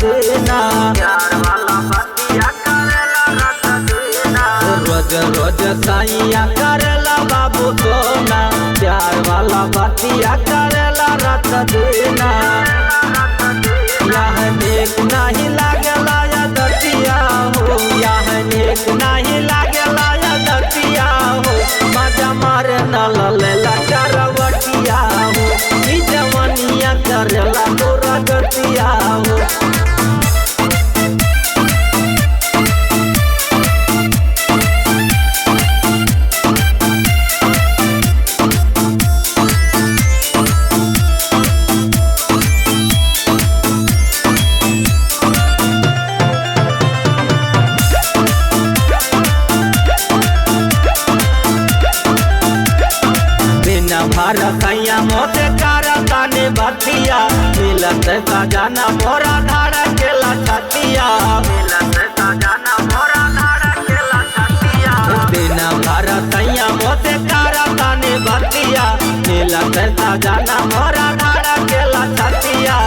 देना, प्यार वाला बतिया करेला रात देना। रोज रोज सैया करेला बाबू सोना, प्यार वाला बतिया करेला रात देना। यह नेक नहीं लागेला या दतिया हो, यह नेक नहीं लागेला या दतिया हो। मजा मारे नल लेला करवटिया हो, ई जवनिया करेला तोरा गतिया हो। भरसैया मोते करताने बतिया, मिलत सजना मोरा धाड़ के लछतिया, मिलत सजना मोरा धाड़ के लछतिया। बिना भरसैया मोते करताने बतिया, मिलत सजना मोरा धाड़ के लछतिया।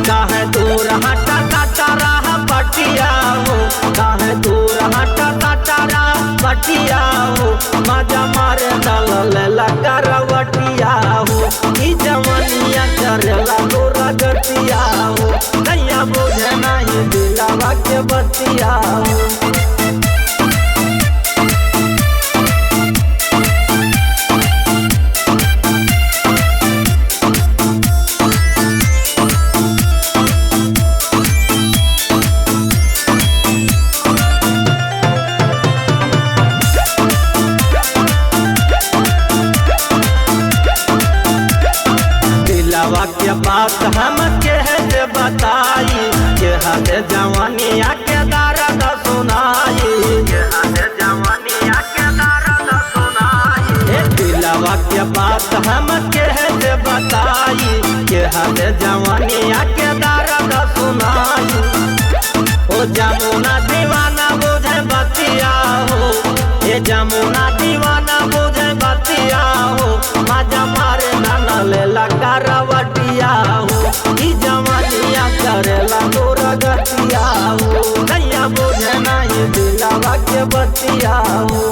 काहे दूर हटा काटा रह पटिया हो, काहे दूर हटा काटा रह पटिया हो। मजा मारे नल लेला करवटिया हो, ई जवनिया करेला तोरा गतिया हो। नैया बुझे नहीं दिलावा के बतिया हो। के बात हम के बताई, के हद जवानिया के दर्द सुनाई, के हद जवानिया के दर्द सुनाई। दिलवा के बात हम के बताई, के हद जवानिया के दर्द सुनाई। ओ जमुना दीवाना बुझे बतिया हो, ये जमुना दीवाना बुझे बतिया हो। मजा मारे नाना लेला करवटिया हो, ई जवानिया करेला तोरा गतिया हो। नैया बुझे नहीं दिलावा के बतिया हो।